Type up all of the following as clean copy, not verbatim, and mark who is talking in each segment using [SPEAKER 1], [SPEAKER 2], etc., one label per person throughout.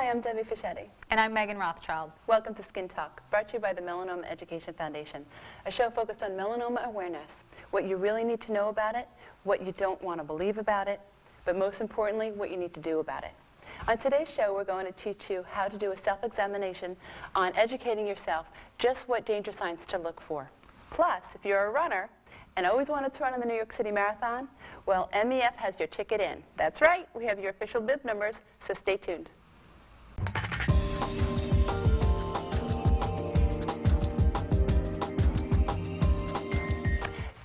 [SPEAKER 1] Hi, I'm Debbie Fischetti.
[SPEAKER 2] And I'm Meghan Rothschild.
[SPEAKER 1] Welcome to Skin Talk, brought to you by the Melanoma Education Foundation, a show focused on melanoma awareness, what you really need to know about it, what you don't want to believe about it, but most importantly, what you need to do about it. On today's show, we're going to teach you how to do a self-examination on educating yourself just what danger signs to look for. Plus, if you're a runner and always wanted to run in the New York City Marathon, well, MEF has your ticket in. That's right, we have your official bib numbers, so stay tuned.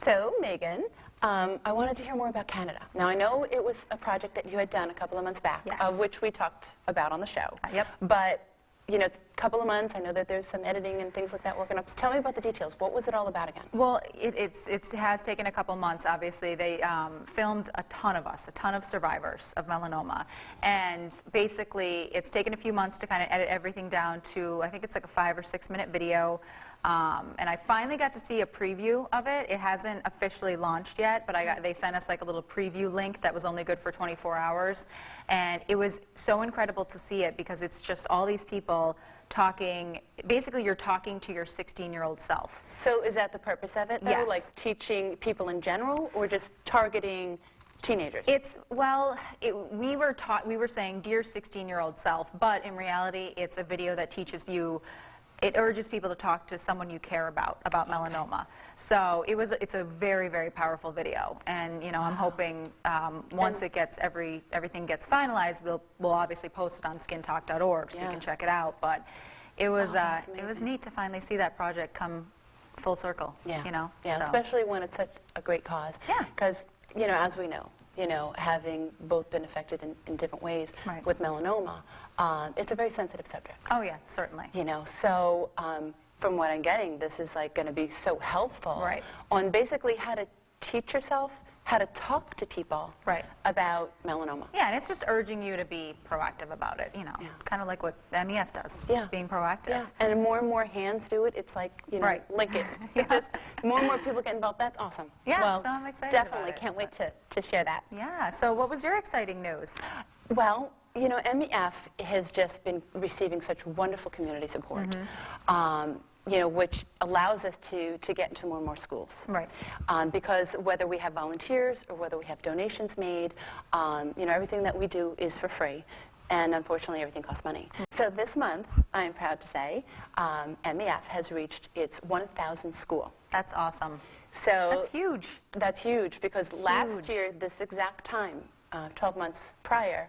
[SPEAKER 1] So, Meghan, I wanted to hear more about Canada. Now, I know it was a project that you had done a couple of months back,
[SPEAKER 2] yes,
[SPEAKER 1] which we talked about on the show.
[SPEAKER 2] Yep.
[SPEAKER 1] But, you know, it's a couple of months. I know that there's some editing and things like that working up. Tell me about the details. What was it all about again?
[SPEAKER 2] Well, it has taken a couple months, obviously. They filmed a ton of survivors of melanoma. And basically, it's taken a few months to kind of edit everything down to, I think it's like a 5 or 6 minute video. And I finally got to see a preview of it. It hasn't officially launched yet, but they sent us like a little preview link that was only good for 24 hours. And it was so incredible to see it because it's just all these people talking. Basically, you're talking to your 16-year-old self.
[SPEAKER 1] So is that the purpose of it, though?
[SPEAKER 2] Yes.
[SPEAKER 1] Like teaching people in general, or just targeting teenagers?
[SPEAKER 2] We were saying, dear 16-year-old self, but in reality, it's a video that teaches you. It urges people to talk to someone you care about melanoma. So it's a very, very powerful video. And, you know, I'm hoping once everything gets finalized, we'll obviously post it on skintalk.org so you can check it out. But it was neat to finally see that project come full circle.
[SPEAKER 1] Yeah.
[SPEAKER 2] You know.
[SPEAKER 1] Yeah.
[SPEAKER 2] So.
[SPEAKER 1] Especially when it's such a great cause.
[SPEAKER 2] Yeah.
[SPEAKER 1] Because, you know, as we know, having both been affected in different ways with melanoma, it's a very sensitive subject.
[SPEAKER 2] Oh yeah, certainly.
[SPEAKER 1] You know, so from what I'm getting, this is like going to be so helpful on basically how to teach yourself, how to talk to people about melanoma.
[SPEAKER 2] Yeah, and it's just urging you to be proactive about it, you know, kind of like what MEF does, just being proactive.
[SPEAKER 1] Yeah, and more and more hands do it. It's like, you know, link it. Just more and more people get involved. That's awesome.
[SPEAKER 2] Yeah,
[SPEAKER 1] well,
[SPEAKER 2] so I'm excited
[SPEAKER 1] definitely
[SPEAKER 2] about it,
[SPEAKER 1] can't wait to share that.
[SPEAKER 2] Yeah, so what was your exciting news?
[SPEAKER 1] Well, you know, MEF has just been receiving such wonderful community support. You know, which allows us to get into more and more schools. Right. Because whether we have volunteers or whether we have donations made, you know, everything that we do is for free. And unfortunately, everything costs money. So this month, I am proud to say, MEF has reached its 1,000th school.
[SPEAKER 2] That's awesome.
[SPEAKER 1] So
[SPEAKER 2] that's huge.
[SPEAKER 1] That's huge because last year, this exact time, 12 months prior,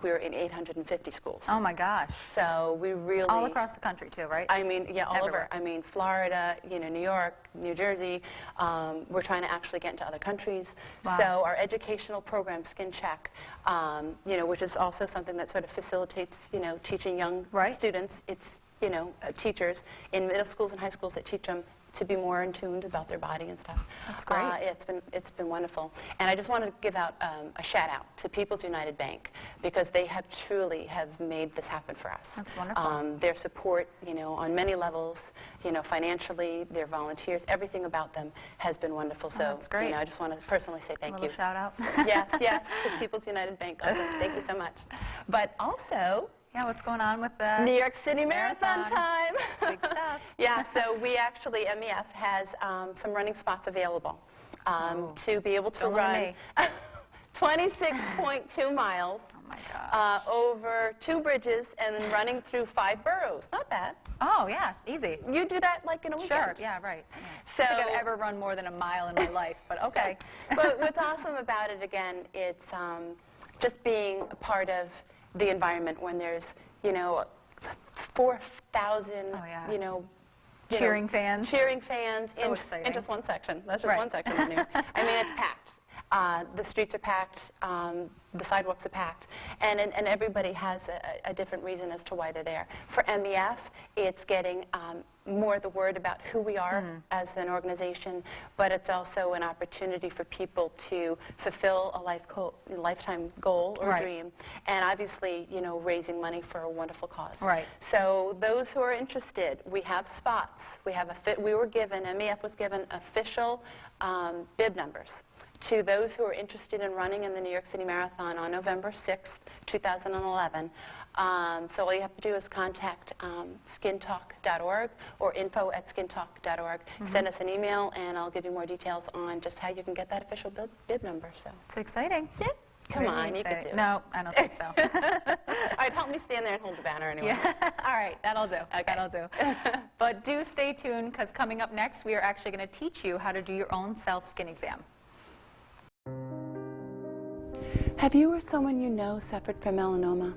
[SPEAKER 1] we were in 850 schools.
[SPEAKER 2] Oh my gosh.
[SPEAKER 1] So we really...
[SPEAKER 2] All across the country too, right?
[SPEAKER 1] I mean, yeah, all
[SPEAKER 2] Everywhere.
[SPEAKER 1] over. I mean, Florida, you know, New York, New Jersey. We're trying to actually get into other countries.
[SPEAKER 2] Wow.
[SPEAKER 1] So our educational program, Skin Check, you know, which is also something that sort of facilitates, you know, teaching young students. It's, you know, teachers in middle schools and high schools that teach them to be more in tune about their body and stuff.
[SPEAKER 2] That's great.
[SPEAKER 1] It's been wonderful. And I just want to give out a shout out to People's United Bank because they have truly made this happen for us.
[SPEAKER 2] That's wonderful.
[SPEAKER 1] Their support, you know, on many levels, you know, financially, their volunteers, everything about them has been wonderful. So,
[SPEAKER 2] that's great.
[SPEAKER 1] You know, I just want to personally say thank you.
[SPEAKER 2] A little shout out.
[SPEAKER 1] Yes, yes, to People's United Bank. Also, thank you so much. But also,
[SPEAKER 2] yeah, what's going on with the
[SPEAKER 1] New York City Marathon time?
[SPEAKER 2] Big stuff.
[SPEAKER 1] Yeah, so we actually, MEF has some running spots available to be able to run 26.2 miles over 2 bridges and then running through 5 boroughs. Not bad.
[SPEAKER 2] Oh, yeah, easy.
[SPEAKER 1] You do that like in a weekend.
[SPEAKER 2] Sure, yeah, right. Yeah.
[SPEAKER 1] So,
[SPEAKER 2] I don't think I've ever run more than a mile in my life, but okay.
[SPEAKER 1] But what's awesome about it, again, it's just being a part of the environment when there's, you know, 4,000, you know,
[SPEAKER 2] cheering fans.
[SPEAKER 1] Cheering fans
[SPEAKER 2] so
[SPEAKER 1] in just one section. That's just one section of New York. I mean, it's packed. The streets are packed. The sidewalks are packed. And everybody has a different reason as to why they're there. For MEF, it's getting more the word about who we are as an organization, but it's also an opportunity for people to fulfill a lifetime goal or dream, and obviously, you know, raising money for a wonderful cause. Right. So those who are interested, we have spots. We have MEF was given official bib numbers To those who are interested in running in the New York City Marathon on November 6th, 2011, so all you have to do is contact skintalk.org or info@skintalk.org. Send us an email, and I'll give you more details on just how you can get that official bib number. So
[SPEAKER 2] It's exciting.
[SPEAKER 1] yeah, come on, you can do it.
[SPEAKER 2] No, I don't think so.
[SPEAKER 1] All right, help me stand there and hold the banner anyway.
[SPEAKER 2] Yeah. All right, that'll do.
[SPEAKER 1] Okay.
[SPEAKER 2] That'll do. But do stay tuned, because coming up next, we are actually going to teach you how to do your own self-skin exam.
[SPEAKER 1] Have you or someone you know suffered from melanoma?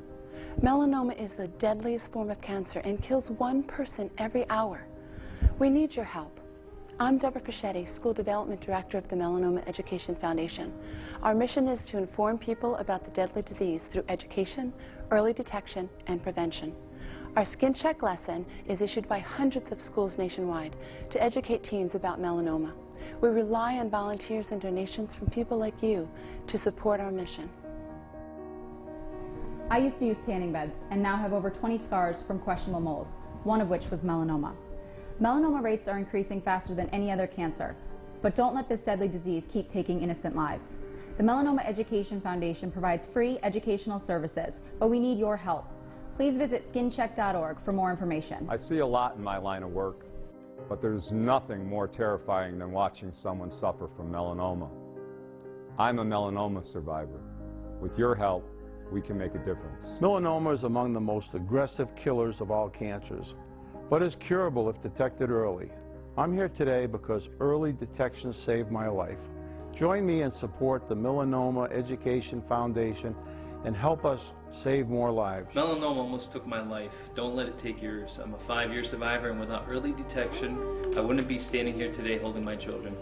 [SPEAKER 1] Melanoma is the deadliest form of cancer and kills one person every hour. We need your help. I'm Deborah Fischetti, School Development Director of the Melanoma Education Foundation. Our mission is to inform people about the deadly disease through education, early detection, and prevention. Our Skin Check lesson is issued by hundreds of schools nationwide to educate teens about melanoma. We rely on volunteers and donations from people like you to support our mission.
[SPEAKER 3] I used to use tanning beds and now have over 20 scars from questionable moles, one of which was melanoma. Melanoma rates are increasing faster than any other cancer, but don't let this deadly disease keep taking innocent lives. The Melanoma Education Foundation provides free educational services, but we need your help. Please visit skincheck.org for more information.
[SPEAKER 4] I see a lot in my line of work, but there's nothing more terrifying than watching someone suffer from melanoma. I'm a melanoma survivor. With your help, we can make a difference.
[SPEAKER 5] Melanoma is among the most aggressive killers of all cancers, but is curable if detected early. I'm here today because early detection saved my life. Join me and support the Melanoma Education Foundation and help us save more lives.
[SPEAKER 6] Melanoma almost took my life. Don't let it take yours. I'm a 5-year survivor, and without early detection, I wouldn't be standing here today holding my children.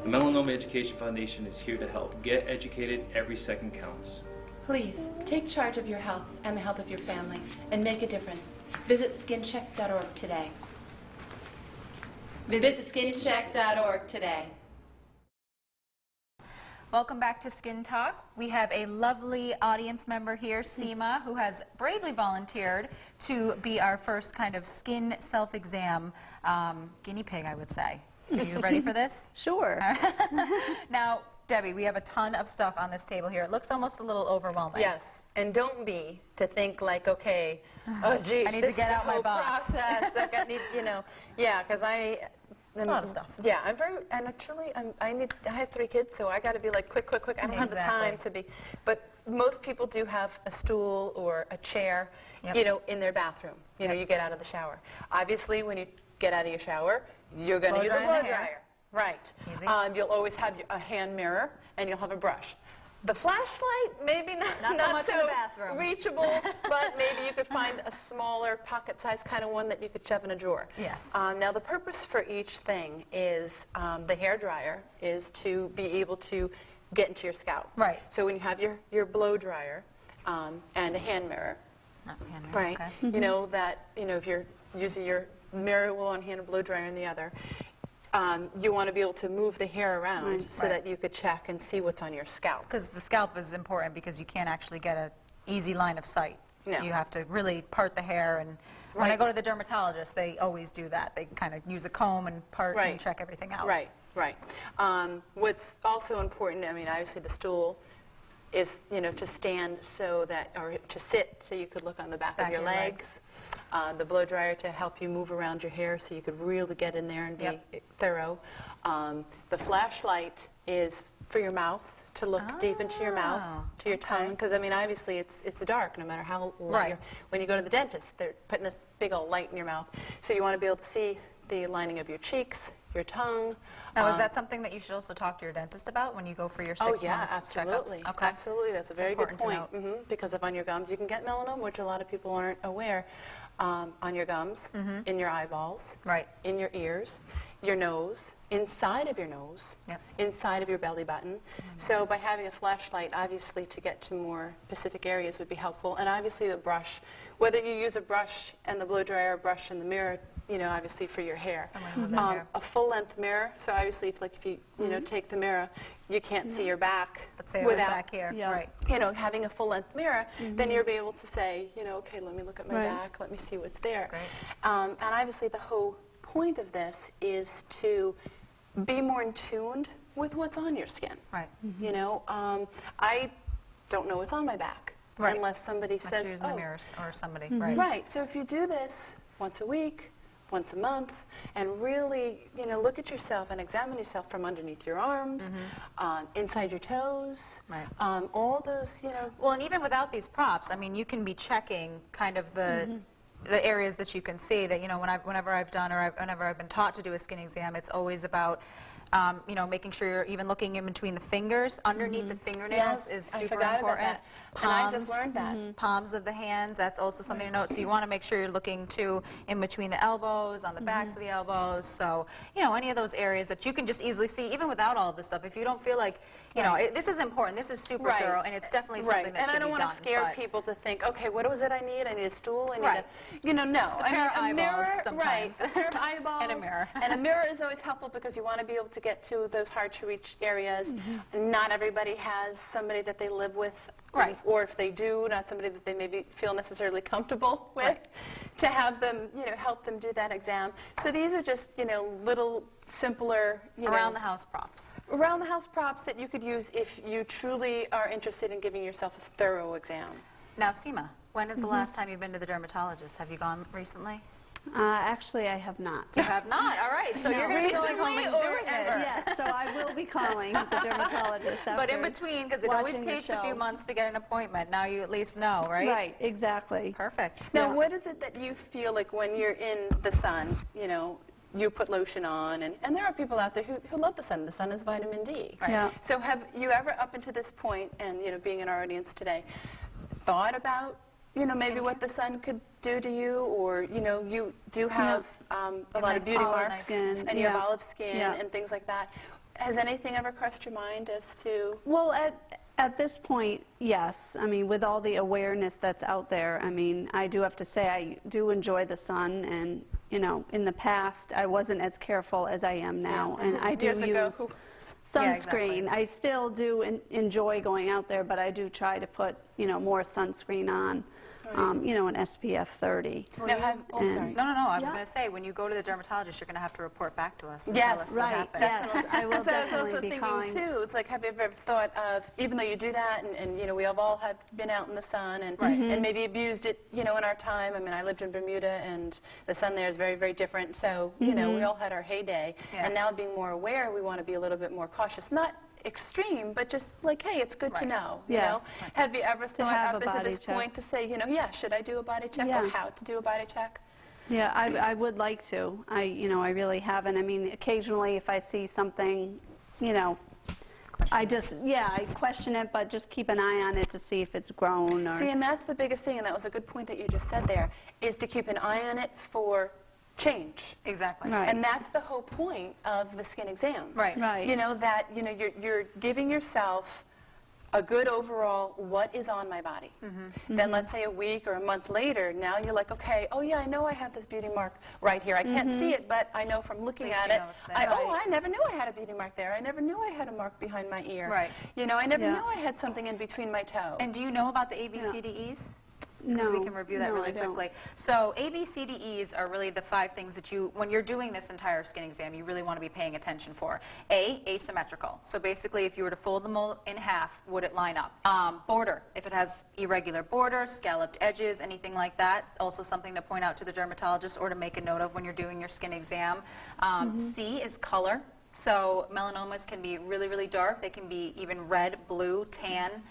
[SPEAKER 6] The Melanoma Education Foundation is here to help. Get educated. Every second counts.
[SPEAKER 1] Please, take charge of your health and the health of your family and make a difference. Visit skincheck.org today. Visit skincheck.org today.
[SPEAKER 2] Welcome back to Skin Talk. We have a lovely audience member here, Seema, who has bravely volunteered to be our first kind of skin self-exam guinea pig, I would say. Are you ready for this?
[SPEAKER 7] Sure.
[SPEAKER 2] Now, Debbie, we have a ton of stuff on this table here. It looks almost a little overwhelming.
[SPEAKER 1] Yes, and don't be to think like, okay, oh geez,
[SPEAKER 2] I need to get out my box.
[SPEAKER 1] Process. Like I need, you know, yeah, because
[SPEAKER 2] It's a lot of stuff.
[SPEAKER 1] Yeah, I'm very, and truly, I have 3 kids, so I got to be like quick. I don't have the time to be, but most people do have a stool or a chair, you know, in their bathroom. You know, you get out of the shower. Obviously, when you get out of your shower, you're going to use a blow dryer. Right. You'll always have a hand mirror, and you'll have a brush. The flashlight, maybe not so reachable, but maybe you could find a smaller pocket-sized kind of one that you could shove in a drawer.
[SPEAKER 2] Yes.
[SPEAKER 1] Now, the purpose for each thing is the hair dryer is to be able to get into your scalp.
[SPEAKER 2] Right.
[SPEAKER 1] So when you have your blow dryer and a hand mirror, right?
[SPEAKER 2] Okay.
[SPEAKER 1] You know that if you're using your mirror in one hand and blow dryer in the other. You want to be able to move the hair around so that you could check and see what's on your scalp.
[SPEAKER 2] Because the scalp is important, because you can't actually get an easy line of sight.
[SPEAKER 1] No.
[SPEAKER 2] You have to really part the hair, and when I go to the dermatologist, they always do that. They kind of use a comb and part and check everything out.
[SPEAKER 1] Right. What's also important, I mean, obviously the stool is, to stand so that, or to sit so you could look on the back of your legs. The blow dryer to help you move around your hair so you could really get in there and be thorough. The flashlight is for your mouth, to look deep into your mouth, to your tongue, because I mean obviously it's dark no matter how light when you go to the dentist, they're putting this big old light in your mouth. So you want to be able to see the lining of your cheeks, your tongue.
[SPEAKER 2] Now, is that something that you should also talk to your dentist about when you go for your 6-month
[SPEAKER 1] absolutely.
[SPEAKER 2] checkups? Okay.
[SPEAKER 1] Absolutely, that's a very good point. Because of on your gums, you can get melanoma, which a lot of people aren't aware. On your gums, in your eyeballs, in your ears, your nose, inside of your nose, inside of your belly button. So by having a flashlight, obviously, to get to more specific areas would be helpful. And obviously the brush, whether you use a brush and the blow dryer, brush and the mirror, obviously for your hair. A full-length mirror, so obviously if you take the mirror, you can't see your back without
[SPEAKER 2] back here.
[SPEAKER 1] Having a full-length mirror, then you'll be able to say, okay, let me look at my back, let me see what's there. And obviously the whole point of this is to be more in tune with what's on your skin.
[SPEAKER 2] Right.
[SPEAKER 1] You know, I don't know what's on my back unless somebody
[SPEAKER 2] Unless
[SPEAKER 1] says,
[SPEAKER 2] you're using the mirrors or somebody.
[SPEAKER 1] Right. So if you do this once a week, once a month, and really, you know, look at yourself and examine yourself from underneath your arms, inside your toes, all those, you know.
[SPEAKER 2] Well, and even without these props, I mean, you can be checking kind of the areas that you can see that, you know, whenever I've done or whenever I've been taught to do a skin exam, it's always about you know, making sure you're even looking in between the fingers. Underneath the fingernails is super important.
[SPEAKER 1] About that. And I just learned that.
[SPEAKER 2] Palms of the hands, that's also something to note. So you want to make sure you're looking too in between the elbows, on the backs of the elbows. So, you know, any of those areas that you can just easily see, even without all of this stuff. If you don't feel like, you know, this is important, this is super thorough, and it's definitely something that should be done.
[SPEAKER 1] And I don't want to scare people to think, okay, what was it I need? I need a stool, I need a, you know, no.
[SPEAKER 2] Just a pair of eyeballs sometimes.
[SPEAKER 1] A pair of eyeballs.
[SPEAKER 2] And a mirror.
[SPEAKER 1] And a mirror is always helpful because you want to be able to get to those hard-to-reach areas. Not everybody has somebody that they live with, or if they do, not somebody that they maybe feel necessarily comfortable with, to have them, you know, help them do that exam. So these are just, you know, little simpler, you know,
[SPEAKER 2] around-the-house props.
[SPEAKER 1] Around-the-house props that you could use if you truly are interested in giving yourself a thorough exam.
[SPEAKER 2] Now, Seema, when is the last time you've been to the dermatologist? Have you gone recently?
[SPEAKER 7] Actually, I have not.
[SPEAKER 2] You have not? All right. So you're going to be going home and doing this.
[SPEAKER 7] Yes, so I will be calling the dermatologist after.
[SPEAKER 2] But in between, because it always takes a few months to get an appointment. Now you at least know, right?
[SPEAKER 7] Right, exactly.
[SPEAKER 2] Perfect.
[SPEAKER 1] Now, what is it that you feel like when you're in the sun, you know, you put lotion on, and there are people out there who love the sun. The sun is vitamin D.
[SPEAKER 7] Right. Yeah.
[SPEAKER 1] So have you ever, up until this point, and, you know, being in our audience today, thought about, you know, maybe what the sun could do to you, or, you know, you do have a lot of beauty marks,
[SPEAKER 7] skin.
[SPEAKER 1] and you have olive skin and things like that. Has anything ever crossed your mind as to?
[SPEAKER 7] Well, at this point, yes. I mean, with all the awareness that's out there, I mean, I do have to say I do enjoy the sun, and, you know, in the past I wasn't as careful as I am now, and I do use sunscreen.
[SPEAKER 2] Yeah,
[SPEAKER 7] I still do enjoy going out there, but I do try to put, you know, more sunscreen on. You know, an SPF 30.
[SPEAKER 1] Sorry.
[SPEAKER 2] No, I was going to say, when you go to the dermatologist, you're going to have to report back to us and tell us what happened.
[SPEAKER 7] Yes, I will definitely be calling.
[SPEAKER 1] So I was also thinking, too, it's like, have you ever thought of, even though you do that, and you know, we have all have been out in the sun, and maybe abused it, you know, in our time. I mean, I lived in Bermuda, and the sun there is very, very different. So, you know, we all had our heyday. And now being more aware, we want to be a little bit more cautious. Not extreme, but just like, hey, it's good to know. You know? Have you ever thought up into this point to say, you know, should I do a body check, or how to do a body check?
[SPEAKER 7] Yeah, I would like to. You know, I really haven't. I mean, occasionally if I see something, you know, I just, I question it, but just keep an eye on it to see if it's grown. Or
[SPEAKER 1] see, and that's the biggest thing, and that was a good point that you just said there, is to keep an eye on it for change.
[SPEAKER 2] Exactly.
[SPEAKER 7] Right.
[SPEAKER 1] And that's the whole point of the skin exam.
[SPEAKER 7] Right.
[SPEAKER 1] You know, that, you know, you're giving yourself a good overall, what is on my body. Then let's say a week or a month later, now you're like, okay, oh yeah, I know I have this beauty mark right here. I can't see it, but I know from looking at it, I never knew I had a beauty mark there. I never knew I had a mark behind my ear.
[SPEAKER 2] Right.
[SPEAKER 1] You know, I never knew I had something in between my toe.
[SPEAKER 2] And do you know about the ABCDEs? Because we can review that really quickly. So ABCDEs are really the 5 things that you, when you're doing this entire skin exam, you really want to be paying attention for. A, asymmetrical. So basically, if you were to fold the mole in half, would it line up? Border, if it has irregular borders, scalloped edges, anything like that, also something to point out to the dermatologist or to make a note of when you're doing your skin exam. C is color. So melanomas can be really, really dark. They can be even red, blue, tan.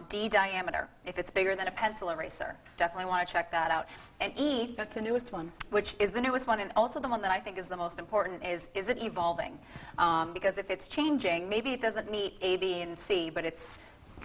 [SPEAKER 2] D, diameter. If it's bigger than a pencil eraser, definitely want to check that out. And E,
[SPEAKER 1] that's the newest one.
[SPEAKER 2] Which is the newest one, and also the one that I think is the most important is it evolving? Because if it's changing, maybe it doesn't meet A, B, and C, but it's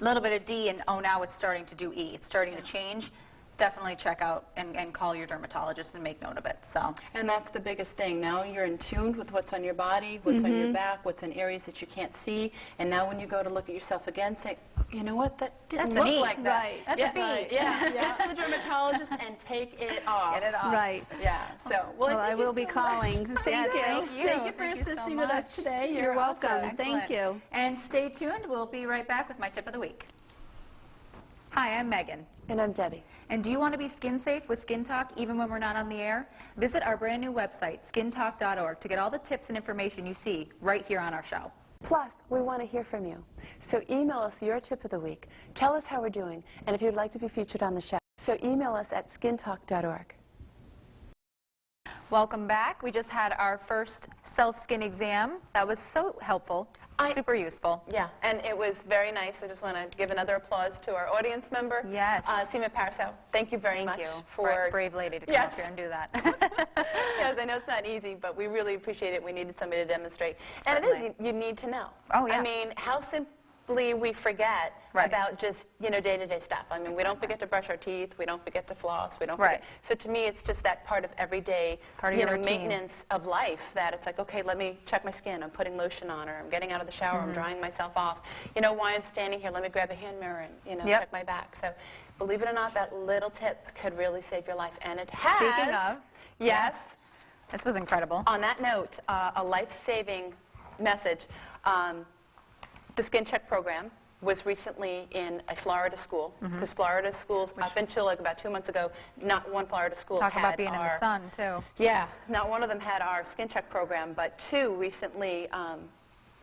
[SPEAKER 2] a little bit of D, and oh, now it's starting to do E. It's starting to change. Definitely check out and call your dermatologist and make note of it. So. And
[SPEAKER 1] that's the biggest thing. Now you're in tune with what's on your body, what's on your back, what's in areas that you can't see. And now when you go to look at yourself again, say, you know what, that didn't look like that.
[SPEAKER 7] Right.
[SPEAKER 2] That's a B.
[SPEAKER 1] Get to the dermatologist and take it off.
[SPEAKER 2] Get it off.
[SPEAKER 7] Right.
[SPEAKER 1] Yeah. So,
[SPEAKER 7] well I will be calling. Thank you.
[SPEAKER 2] Thank you.
[SPEAKER 1] Thank you for assisting with us today.
[SPEAKER 7] You're welcome.
[SPEAKER 2] Awesome.
[SPEAKER 7] Thank you.
[SPEAKER 2] And stay tuned. We'll be right back with my tip of the week. Hi, I'm Megan.
[SPEAKER 1] And I'm Debbie.
[SPEAKER 2] And do you want to be skin safe with Skin Talk even when we're not on the air? Visit our brand new website, skintalk.org, to get all the tips and information you see right here on our show.
[SPEAKER 1] Plus, we want to hear from you. So email us your tip of the week. Tell us how we're doing, and if you'd like to be featured on the show. So email us at skintalk.org.
[SPEAKER 2] Welcome back. We just had our first self-skin exam. That was so helpful, super useful.
[SPEAKER 1] Yeah, and it was very nice. I just want to give another applause to our audience member.
[SPEAKER 2] Yes.
[SPEAKER 1] Seema Paraso, thank you very much.
[SPEAKER 2] Thank you
[SPEAKER 1] for
[SPEAKER 2] brave lady to come
[SPEAKER 1] Yes.
[SPEAKER 2] up here and do that.
[SPEAKER 1] Yes, I know it's not easy, but we really appreciate it. We needed somebody to demonstrate.
[SPEAKER 2] Certainly.
[SPEAKER 1] And it is, you need to know.
[SPEAKER 2] Oh, yeah.
[SPEAKER 1] I mean, how simply we forget
[SPEAKER 2] Right.
[SPEAKER 1] about just, day-to-day stuff. I mean, we don't forget to brush our teeth, we don't forget to floss, we don't
[SPEAKER 2] Right.
[SPEAKER 1] forget. So to me, it's just that part of everyday,
[SPEAKER 2] Part of your routine.
[SPEAKER 1] maintenance of life that it's like, okay, let me check my skin, I'm putting lotion on, or I'm getting out of the shower, I'm drying myself off. While I'm standing here, let me grab a hand mirror and,
[SPEAKER 2] Yep.
[SPEAKER 1] check my back. So believe it or not, that little tip could really save your life. And it has.
[SPEAKER 2] Speaking of,
[SPEAKER 1] Yes.
[SPEAKER 2] this was incredible.
[SPEAKER 1] On that note, a life-saving message. The Skin Check program was recently in a Florida school, because Florida schools, up until like about 2 months ago, not one Florida school
[SPEAKER 2] Talk
[SPEAKER 1] had
[SPEAKER 2] about being in
[SPEAKER 1] our,
[SPEAKER 2] the sun, too.
[SPEAKER 1] Yeah, not one of them had our Skin Check program, but 2 recently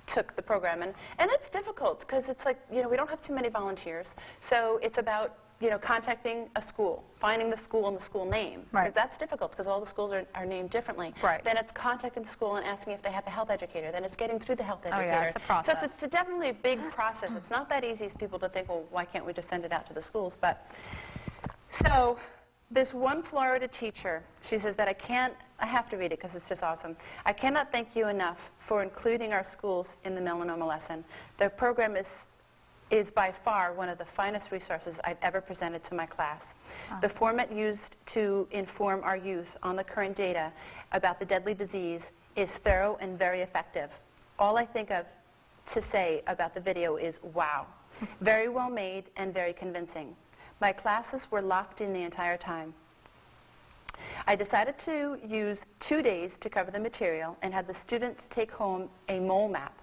[SPEAKER 1] took the program. And it's difficult, because it's like, we don't have too many volunteers, so it's about contacting a school, finding the school and the school name.
[SPEAKER 2] Right.
[SPEAKER 1] Because that's difficult, because all the schools are named differently.
[SPEAKER 2] Right.
[SPEAKER 1] Then it's contacting the school and asking if they have a health educator. Then it's getting through the health educator.
[SPEAKER 2] yeah, it's a process.
[SPEAKER 1] So it's definitely a big process. It's not that easy as people to think, well, why can't we just send it out to the schools? But so this one Florida teacher, she says that I have to read it because it's just awesome. I cannot thank you enough for including our schools in the melanoma lesson. The program is by far one of the finest resources I've ever presented to my class. The format used to inform our youth on the current data about the deadly disease is thorough and very effective. All I think of to say about the video is, wow. Very well made and very convincing. My classes were locked in the entire time. I decided to use 2 days to cover the material and had the students take home a mole map.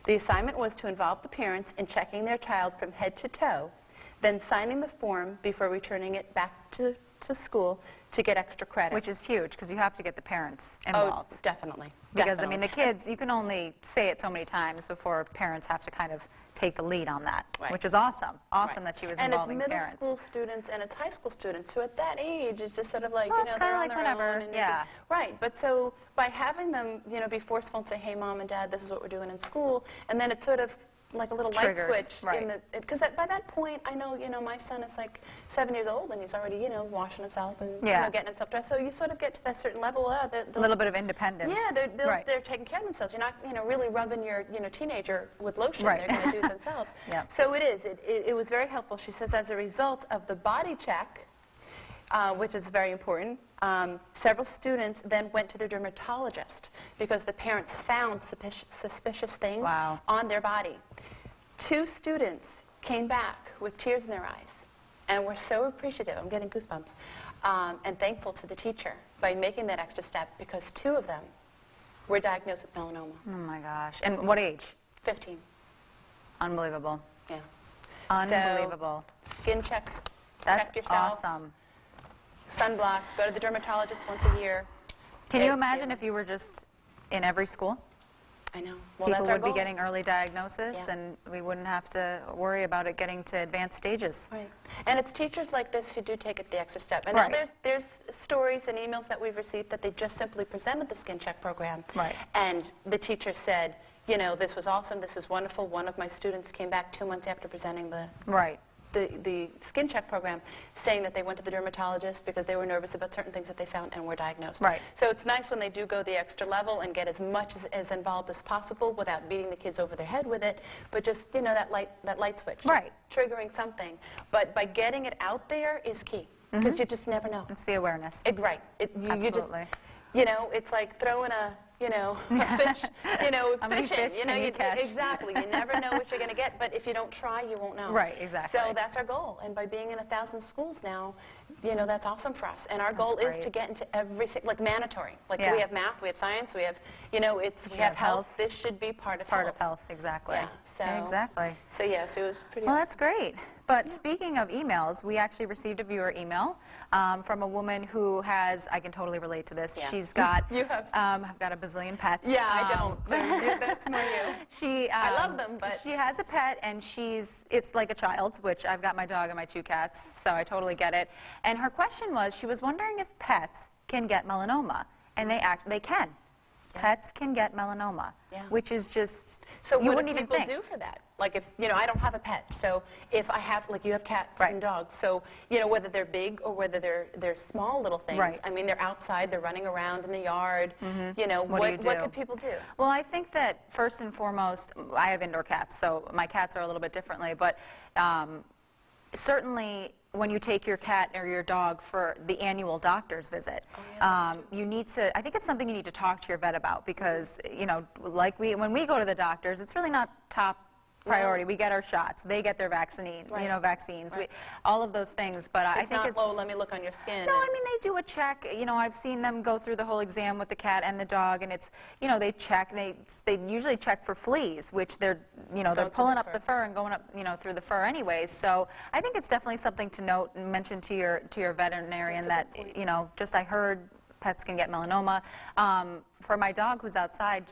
[SPEAKER 1] The assignment was to involve the parents in checking their child from head to toe, then signing the form before returning it back to school to get extra credit.
[SPEAKER 2] Which is huge, because you have to get the parents involved.
[SPEAKER 1] Oh, definitely.
[SPEAKER 2] Because, I mean, the kids, you can only say it so many times before parents have to kind of take the lead on that,
[SPEAKER 1] Right.
[SPEAKER 2] which is awesome. Awesome
[SPEAKER 1] Right.
[SPEAKER 2] that she was
[SPEAKER 1] and
[SPEAKER 2] involving
[SPEAKER 1] it's middle
[SPEAKER 2] parents.
[SPEAKER 1] school students and it's high school students, so at that age, it's just sort of like,
[SPEAKER 2] Well, it's
[SPEAKER 1] they're
[SPEAKER 2] kinda
[SPEAKER 1] on
[SPEAKER 2] like
[SPEAKER 1] their
[SPEAKER 2] whatever,
[SPEAKER 1] own. And
[SPEAKER 2] yeah.
[SPEAKER 1] Right, but so by having them, be forceful and say, hey, Mom and Dad, this is what we're doing in school, and then it's sort of like a little light
[SPEAKER 2] Triggers,
[SPEAKER 1] switch.
[SPEAKER 2] right.
[SPEAKER 1] Because by that point, I know, my son is like 7 years old, and he's already, washing himself and
[SPEAKER 2] Yeah.
[SPEAKER 1] getting himself dressed. So you sort of get to that certain level.
[SPEAKER 2] A little bit of independence.
[SPEAKER 1] Yeah,
[SPEAKER 2] Right.
[SPEAKER 1] they're taking care of themselves. You're not, really rubbing your, teenager with lotion.
[SPEAKER 2] Right.
[SPEAKER 1] They're going to do it themselves.
[SPEAKER 2] Yeah.
[SPEAKER 1] So it is. It was very helpful. She says, as a result of the body check, which is very important, several students then went to their dermatologist because the parents found suspicious things
[SPEAKER 2] Wow.
[SPEAKER 1] on their body. 2 students came back with tears in their eyes and were so appreciative, I'm getting goosebumps, and thankful to the teacher by making that extra step, because 2 of them were diagnosed with melanoma.
[SPEAKER 2] Oh, my gosh. And what age?
[SPEAKER 1] 15,
[SPEAKER 2] Unbelievable.
[SPEAKER 1] yeah.
[SPEAKER 2] Unbelievable.
[SPEAKER 1] Skin check,
[SPEAKER 2] That's
[SPEAKER 1] check yourself.
[SPEAKER 2] awesome.
[SPEAKER 1] Sunblock, go to the dermatologist once a year.
[SPEAKER 2] Can you
[SPEAKER 1] It-
[SPEAKER 2] imagine if you were just in every school?
[SPEAKER 1] I know. Well,
[SPEAKER 2] People
[SPEAKER 1] that's our
[SPEAKER 2] would be
[SPEAKER 1] goal.
[SPEAKER 2] getting early diagnosis,
[SPEAKER 1] Yeah.
[SPEAKER 2] and we wouldn't have to worry about it getting to advanced stages.
[SPEAKER 1] Right. And it's teachers like this who do take it the extra step. And
[SPEAKER 2] Right.
[SPEAKER 1] now there's stories and emails that we've received that they just simply presented the Skin Check program.
[SPEAKER 2] Right.
[SPEAKER 1] And the teacher said, this was awesome, this is wonderful. One of my students came back 2 months after presenting the
[SPEAKER 2] Right.
[SPEAKER 1] Skin Check program, saying that they went to the dermatologist because they were nervous about certain things that they found and were diagnosed.
[SPEAKER 2] Right.
[SPEAKER 1] So it's nice when they do go the extra level and get as much as involved as possible without beating the kids over their head with it, but just, that light switch. just
[SPEAKER 2] Right.
[SPEAKER 1] triggering something. But by getting it out there is key, because you just never know.
[SPEAKER 2] It's the awareness.
[SPEAKER 1] Right. You just,
[SPEAKER 2] Absolutely.
[SPEAKER 1] it's like throwing a fish,
[SPEAKER 2] How many
[SPEAKER 1] fishing.
[SPEAKER 2] fish can you catch?
[SPEAKER 1] Exactly. You never know what you're going to get, but if you don't try, you won't know.
[SPEAKER 2] Right, exactly.
[SPEAKER 1] So that's our goal. And by being in 1,000 schools now, that's awesome for us. And our goal
[SPEAKER 2] great.
[SPEAKER 1] is to get into every, like mandatory. Like
[SPEAKER 2] Yeah.
[SPEAKER 1] we have math, we have science, we have, we
[SPEAKER 2] should
[SPEAKER 1] have
[SPEAKER 2] have
[SPEAKER 1] health.
[SPEAKER 2] health.
[SPEAKER 1] This should be part of
[SPEAKER 2] Part
[SPEAKER 1] health.
[SPEAKER 2] of health, exactly.
[SPEAKER 1] Yeah, so-
[SPEAKER 2] Exactly.
[SPEAKER 1] So yes, it was pretty
[SPEAKER 2] Well,
[SPEAKER 1] awesome.
[SPEAKER 2] that's great. But speaking of emails, we actually received a viewer email from a woman who has, I can totally relate to this.
[SPEAKER 1] Yeah.
[SPEAKER 2] She's got,
[SPEAKER 1] You have.
[SPEAKER 2] I've got a bazillion pets.
[SPEAKER 1] Yeah, I don't. So that's more you.
[SPEAKER 2] She,
[SPEAKER 1] I love them, but
[SPEAKER 2] she has a pet, and it's like a child, which I've got my dog and my 2 cats, so I totally get it. And her question was, she was wondering if pets can get melanoma, and they can. Yeah. Pets can get melanoma, which is just,
[SPEAKER 1] so
[SPEAKER 2] you
[SPEAKER 1] what
[SPEAKER 2] wouldn't
[SPEAKER 1] do
[SPEAKER 2] even
[SPEAKER 1] people
[SPEAKER 2] think.
[SPEAKER 1] do for that? Like if, I don't have a pet, so if I have, like you have cats and dogs, so, whether they're big or whether they're small little things, I mean, they're outside, they're running around in the yard,
[SPEAKER 2] What do you do?
[SPEAKER 1] What could people do?
[SPEAKER 2] Well, I think that first and foremost, I have indoor cats, so my cats are a little bit differently, but certainly when you take your cat or your dog for the annual doctor's visit, you need to, I think it's something you need to talk to your vet about because, like when we go to the doctors, it's really not top priority. We get our shots. They get their vaccines. All of those things. But I think it's
[SPEAKER 1] not, let me look on your skin.
[SPEAKER 2] No, I mean, they do a check. I've seen them go through the whole exam with the cat and the dog, and it's, they check. They usually check for fleas, which they're pulling up the fur and going up, through the fur anyways. So I think it's definitely something to note and mention to your veterinarian that, just I heard pets can get melanoma. For my dog who's outside,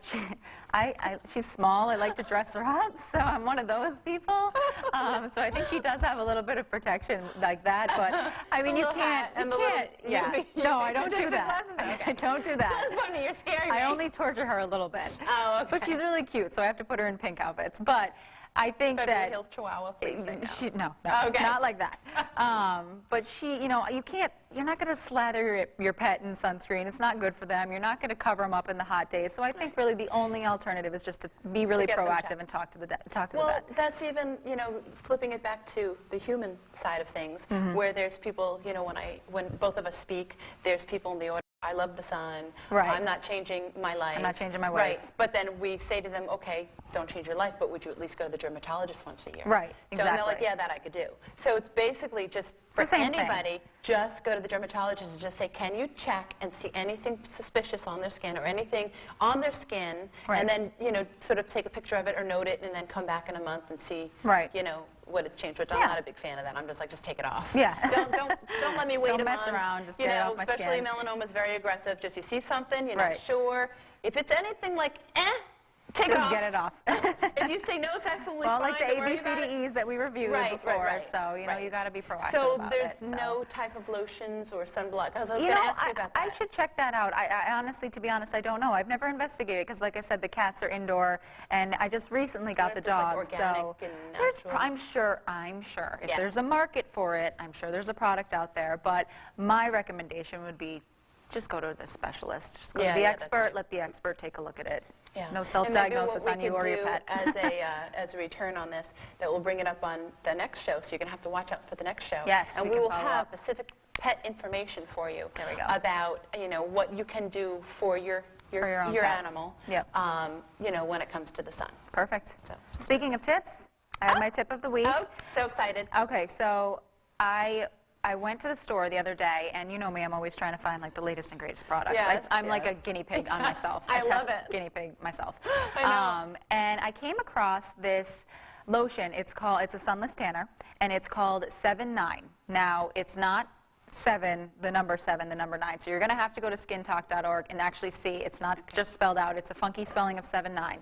[SPEAKER 2] she's small. I like to dress her up, so I'm one of those people. So I think she does have a little bit of protection like that. But I mean, you can't. No, I don't do that. I don't do that.
[SPEAKER 1] That's funny. You're scaring me.
[SPEAKER 2] I only torture her a little bit.
[SPEAKER 1] Oh, okay.
[SPEAKER 2] But she's really cute, so I have to put her in pink outfits. But I think
[SPEAKER 1] Beverly Hills Chihuahua, please say no.
[SPEAKER 2] No,
[SPEAKER 1] okay.
[SPEAKER 2] not like that. But you're not going to slather your pet in sunscreen. It's not good for them. You're not going to cover them up in the hot days. So I think really the only alternative is just to be really proactive and talk to the vet.
[SPEAKER 1] Well, that's even, flipping it back to the human side of things, where there's people, when both of us speak, there's people in the audience. I love the sun.
[SPEAKER 2] Right.
[SPEAKER 1] I'm not changing my life.
[SPEAKER 2] I'm not changing my ways.
[SPEAKER 1] Right. But then we say to them, okay, don't change your life, but would you at least go to the dermatologist once a year?
[SPEAKER 2] Right.
[SPEAKER 1] So and they're like, yeah, that I could do. So it's basically just for anybody, just go to the dermatologist and just say, can you check and see anything suspicious on their skin or anything on their skin, and then sort of take a picture of it or note it, and then come back in a month and see, what it's changed. Which I'm not a big fan of that. I'm just like, just take it off.
[SPEAKER 2] Yeah.
[SPEAKER 1] Don't let me wait
[SPEAKER 2] don't
[SPEAKER 1] a
[SPEAKER 2] mess
[SPEAKER 1] month.
[SPEAKER 2] around. Just get it off my skin.
[SPEAKER 1] Especially melanoma is very aggressive. Just you see something, you're not sure. If it's anything like, take it off.
[SPEAKER 2] Just get it off.
[SPEAKER 1] If you say no, it's absolutely
[SPEAKER 2] fine.
[SPEAKER 1] Well,
[SPEAKER 2] like the ABCDEs that we reviewed before. So, you got to be proactive about it.
[SPEAKER 1] So there's no type of lotions or sunblock. I was going to ask you about that.
[SPEAKER 2] I should check that out. I honestly, to be honest, I don't know. I've never investigated because, like I said, the cats are indoor, and I just recently got the dog.
[SPEAKER 1] Like organic and natural.
[SPEAKER 2] I'm sure. If there's a market for it, I'm sure there's a product out there. But my recommendation would be just go to the specialist. Just go to the expert. Let the expert take a look at it. Yeah. No self-diagnosis on you or your pet.
[SPEAKER 1] As a return on this, that we'll bring it up on the next show, so you're going to have to watch out for the next show.
[SPEAKER 2] Yes,
[SPEAKER 1] and we will have specific pet information for you.
[SPEAKER 2] There we go.
[SPEAKER 1] About what you can do for your animal.
[SPEAKER 2] Yep.
[SPEAKER 1] When it comes to the sun.
[SPEAKER 2] Perfect. So. Speaking of tips, I have my tip of the week.
[SPEAKER 1] Oh, so excited.
[SPEAKER 2] Okay, so I went to the store the other day, and you know me, I'm always trying to find like the latest and greatest products.
[SPEAKER 1] Yes,
[SPEAKER 2] I'm like a guinea pig on myself.
[SPEAKER 1] I love
[SPEAKER 2] test guinea pig myself.
[SPEAKER 1] I know.
[SPEAKER 2] And I came across this lotion. It's a sunless tanner, and it's called 7-9. Now, it's not 7, the number 7, the number 9. So you're going to have to go to skintalk.org and actually see. It's not just spelled out. It's a funky spelling of 7-9.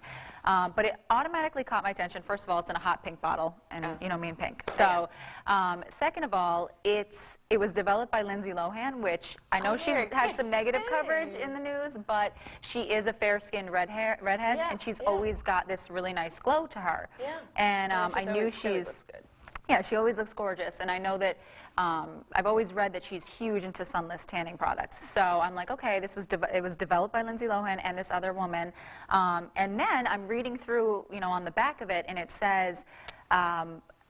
[SPEAKER 2] But it automatically caught my attention. First of all, it's in a hot pink bottle, and you know me and pink. So, second of all, it was developed by Lindsay Lohan, which I know she's had some negative coverage in the news, but she is a fair-skinned redhead, and she's always got this really nice glow to her. Yeah. And I knew she's. Yeah, she always looks gorgeous, and I know that I've always read that she's huge into sunless tanning products. So I'm like, okay, it was developed by Lindsay Lohan and this other woman, and then I'm reading through, on the back of it, and it says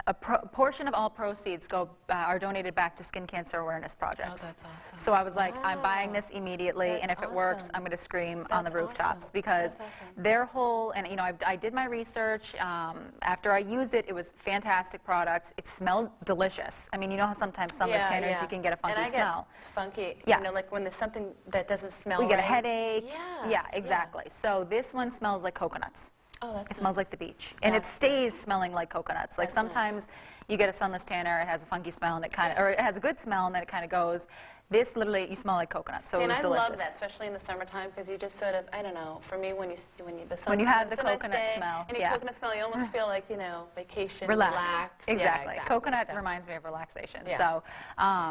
[SPEAKER 2] a portion of all proceeds are donated back to Skin Cancer Awareness Projects. Oh, that's awesome. So I was like, I'm buying this immediately, and if it works, I'm going to scream on the rooftops because their whole, and I did my research. After I used it, it was a fantastic product. It smelled delicious. I mean, you know how sometimes sunless tanners, you can get a funky smell.
[SPEAKER 1] Funky.
[SPEAKER 2] Yeah.
[SPEAKER 1] Like when there's something that doesn't smell
[SPEAKER 2] We get a headache. Yeah, exactly. So this one smells like coconuts.
[SPEAKER 1] Oh, that's
[SPEAKER 2] It smells
[SPEAKER 1] nice.
[SPEAKER 2] like the beach. And it
[SPEAKER 1] That's
[SPEAKER 2] stays smelling like coconuts. Like
[SPEAKER 1] That's nice.
[SPEAKER 2] sometimes you get a sunless tanner, it has a funky smell, and it kind of, or it has a good smell, and then it kind of goes. This literally, you smell like coconut, so it
[SPEAKER 1] And
[SPEAKER 2] was
[SPEAKER 1] I
[SPEAKER 2] delicious.
[SPEAKER 1] love that, especially in the summertime, because you just sort of, I don't know, for me, the sun
[SPEAKER 2] When you have
[SPEAKER 1] it's
[SPEAKER 2] the
[SPEAKER 1] a nice
[SPEAKER 2] coconut
[SPEAKER 1] day,
[SPEAKER 2] smell,
[SPEAKER 1] and
[SPEAKER 2] yeah.
[SPEAKER 1] coconut smell, you almost feel like, vacation,
[SPEAKER 2] Relax.
[SPEAKER 1] relax. Yeah,
[SPEAKER 2] Exactly. Coconut
[SPEAKER 1] So-
[SPEAKER 2] reminds me of relaxation.
[SPEAKER 1] Yeah.
[SPEAKER 2] So,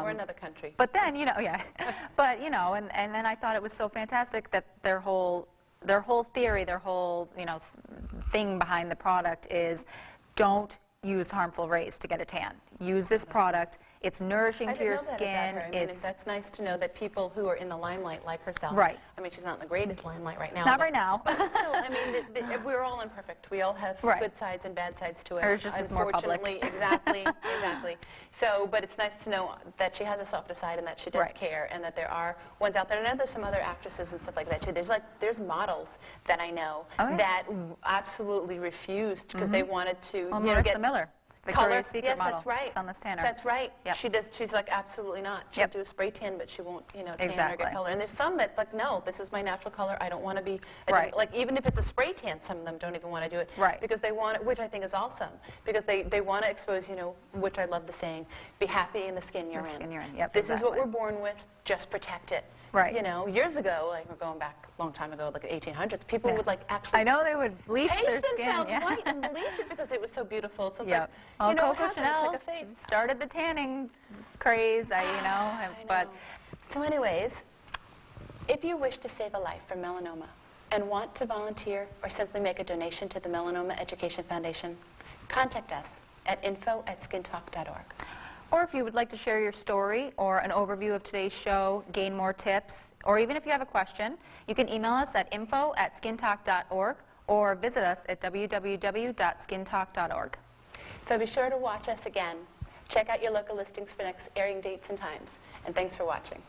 [SPEAKER 1] Or another country.
[SPEAKER 2] but then, yeah. But, and then I thought it was so fantastic that their whole theory, their whole, thing behind the product is don't use harmful rays to get a tan. Use this product. It's nourishing
[SPEAKER 1] I
[SPEAKER 2] to
[SPEAKER 1] didn't
[SPEAKER 2] your
[SPEAKER 1] know that
[SPEAKER 2] skin.
[SPEAKER 1] about her. I mean, that's nice to know that people who are in the limelight like herself.
[SPEAKER 2] Right.
[SPEAKER 1] I mean, she's not in the greatest limelight right now.
[SPEAKER 2] Not
[SPEAKER 1] but-
[SPEAKER 2] right now.
[SPEAKER 1] But still, I mean, we're all imperfect. We all have
[SPEAKER 2] Right.
[SPEAKER 1] good sides and bad sides to it.
[SPEAKER 2] Hers just is more public.
[SPEAKER 1] Unfortunately, exactly. So, but it's nice to know that she has a softer side and that she does
[SPEAKER 2] Right.
[SPEAKER 1] care, and that there are ones out there. And I know there's some other actresses and stuff like that too. There's models that I know
[SPEAKER 2] Oh, yeah.
[SPEAKER 1] that absolutely refused because they wanted to
[SPEAKER 2] Well,
[SPEAKER 1] get
[SPEAKER 2] Marissa Miller,
[SPEAKER 1] color.
[SPEAKER 2] Victoria's Secret
[SPEAKER 1] Yes,
[SPEAKER 2] model.
[SPEAKER 1] that's right.
[SPEAKER 2] Sunless tanner.
[SPEAKER 1] That's right.
[SPEAKER 2] Yep.
[SPEAKER 1] She does. She's like, absolutely not. She'll
[SPEAKER 2] Yep.
[SPEAKER 1] do a spray tan, but she won't, tan or
[SPEAKER 2] Exactly.
[SPEAKER 1] get color. And there's some that like, no, this is my natural color. I don't want to be.
[SPEAKER 2] Right.
[SPEAKER 1] Like even if it's a spray tan, some of them don't even want to do it.
[SPEAKER 2] Right.
[SPEAKER 1] Because they want, which I think is awesome, because they want to expose, which I love the saying, be happy in the skin you're in.
[SPEAKER 2] skin you're in. Yep,
[SPEAKER 1] This is what
[SPEAKER 2] exactly.
[SPEAKER 1] we're born with. Just protect it.
[SPEAKER 2] Right.
[SPEAKER 1] Years ago, like we're going back a long time ago, like the 1800s, people would like actually
[SPEAKER 2] I know they would bleach their
[SPEAKER 1] paste
[SPEAKER 2] skin.
[SPEAKER 1] themselves
[SPEAKER 2] yeah.
[SPEAKER 1] white and bleach it because it was so beautiful. So it's
[SPEAKER 2] Yep.
[SPEAKER 1] like,
[SPEAKER 2] Well,
[SPEAKER 1] what
[SPEAKER 2] Coco
[SPEAKER 1] happened?
[SPEAKER 2] Chanel
[SPEAKER 1] It's like a phase.
[SPEAKER 2] started the tanning craze.
[SPEAKER 1] I
[SPEAKER 2] But
[SPEAKER 1] know. So anyways, if you wish to save a life from melanoma and want to volunteer or simply make a donation to the Melanoma Education Foundation, contact us at info@skintalk.org.
[SPEAKER 2] Or if you would like to share your story or an overview of today's show, gain more tips, or even if you have a question, you can email us at info@skintalk.org or visit us at www.skintalk.org.
[SPEAKER 1] So be sure to watch us again. Check out your local listings for next airing dates and times. And thanks for watching.